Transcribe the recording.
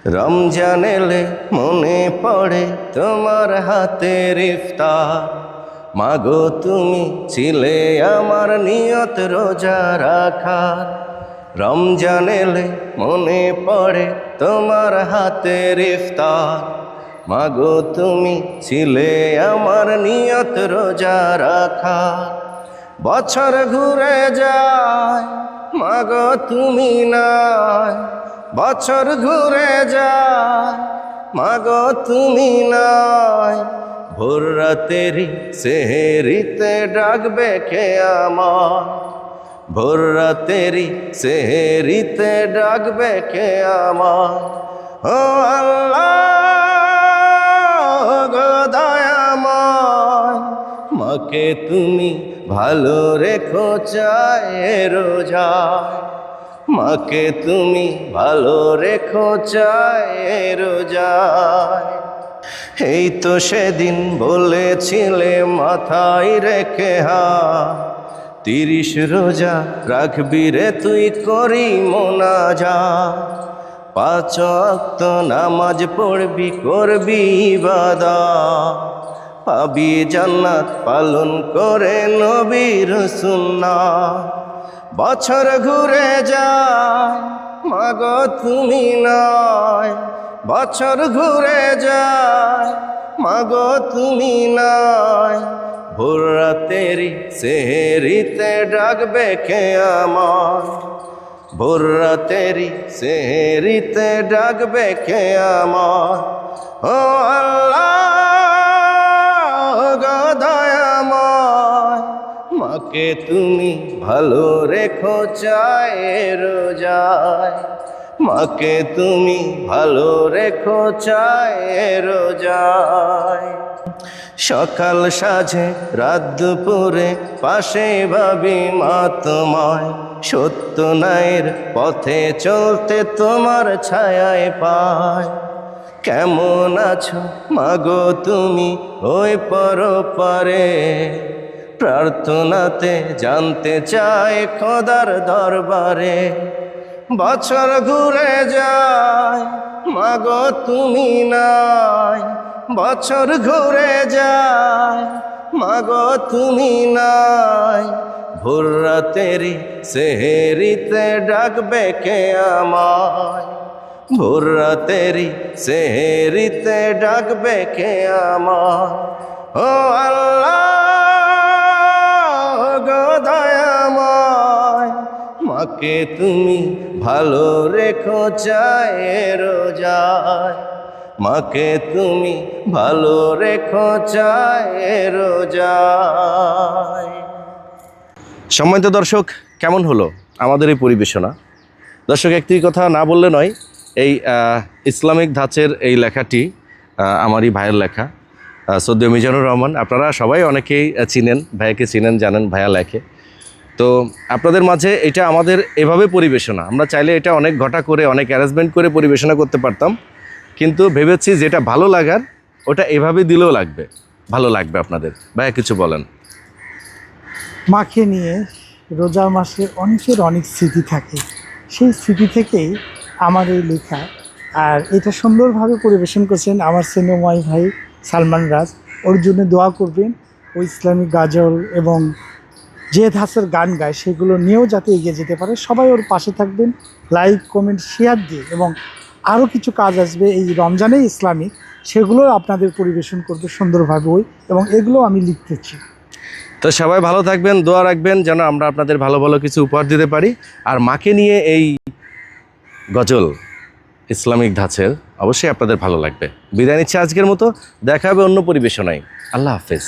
রমজান এলে মনে পড়ে তোমার হাতের ইফতার। মাগো তুমি ছিলে আমার নিয়ত রোজা রাখার। রমজান এলে মনে পড়ে তোমার হাতের ইফতার। মাগো তুমি ছিলে আমার নিয়ত রোজা রাখার। বছর ঘুরে যায় মাগো তুমি নাই, বছর ঘুরে যায় মাগো তুমি নাই। ভোর রাতেরি সেহেরিতে ডাকবে কে আমার, ভোর রাতেরি সেহেরিতে ডাকবে কে আমার। ও আল্লাহ গো দয়াময়, মাকে তুমি ভালো রেখো চায় রোজায়। মাকে তুমি ভালো রেখো চায় রোজায়। এই তো সেদিন বলেছিলে মাথায় রেখে 30 রোজা রাখবি রে তুই করি মোনাজাত। 5 ওয়াক্ত নামাজ পড়বি করবি ইবাদত, পাবি জান্নাত পালন করে নবীর সুন্নাত। বছর ঘুরে যায় মাগো তুমি নাই, বছর ঘুরে যায় মাগো তুমি নাই। ভোর রাতেরি সেহেরিতে ডাকবে কে আমার, ভোর রাতেরি সেহেরিতে ডাকবে কে আমার। ও আল্লাহ গো দয়াময়, মাকে তুমি ভালো রেখো চায় রোজায়। মাকে তুমি ভালো রেখো চায় রোজায়। সকাল সাজে রাত দুপুরে পাশে ভাবি মা তোমায়। সত্য ন্যায়ের পথে চলতে তোমার ছায়ায় পায়। কেমন আছো মাগো তুমি ওই পরপারে, প্রার্থনাতে জানতে চায় খোদার দরবারে। বছর ঘুরে যায় মাগো তুমি নাই, বছর ঘুরে যায় মাগো তুমি নাই। ভোর রাতেরি সেহেরিতে ডাকবে কে আমায়, ভোর রাতেরি সেহেরিতে ডাকবে কে আমায়। ও আল্লাহ গো দয়াময়, মাকে তুমি ভালো রেখো চায় রোজায়। মাকে তুমি ভালো রেখো চায় রোজায়। সম্মানিত দর্শক, কেমন হলো আমাদের এই পরিবেশনা? দর্শক, একটি কথা না বললে নয়, এই ইসলামিক ধাঁচের এই লেখাটি আমারই ভাইয়ের লেখা, সৈয়দ মিজানুর রহমান। আপনারা সবাই অনেকেই চিনেন, ভাইয়াকে চিনেন, জানেন ভাইয়া লেখে। তো আপনাদের মাঝে এটা আমাদের এভাবে পরিবেশনা, আমরা চাইলে এটা অনেক ঘটা করে অনেক অ্যারেঞ্জমেন্ট করে পরিবেশনা করতে পারতাম, কিন্তু ভেবেছি যেটা ভালো লাগার ওটা এভাবে দিলেও লাগবে, ভালো লাগবে আপনাদের। ভাইয়া কিছু বলেন। মাকে নিয়ে রোজা মাসে অনেকের অনেক স্মৃতি থাকে, সেই স্মৃতি থেকেই আমার এই লেখা। আর এটা সুন্দরভাবে পরিবেশন করছেন আমার সিনেমাই ভাই সালমান রাজ। ওর জন্য দোয়া করবেন, ও ইসলামিক গাজল এবং যে ধাঁচের গান গায় সেগুলো নিয়েও যাতে এগিয়ে যেতে পারে। সবাই ওর পাশে থাকবেন, লাইক কমেন্ট শেয়ার দিয়ে। এবং আরও কিছু কাজ আসবে এই রমজানে ইসলামিক, সেগুলো আপনাদের পরিবেশন করবে সুন্দরভাবে ওই, এবং এগুলো আমি লিখতেছি। তো সবাই ভালো থাকবেন, দোয়া রাখবেন যেন আমরা আপনাদের ভালো ভালো কিছু উপহার দিতে পারি। আর মাকে নিয়ে এই গজল ইসলামিক ধাঁচের অবশ্যই আপনাদের ভালো লাগবে। বিদায় নিচ্ছে আজকের মতো, দেখা হবে অন্য পরিবেশনায়। আল্লাহ হাফেজ।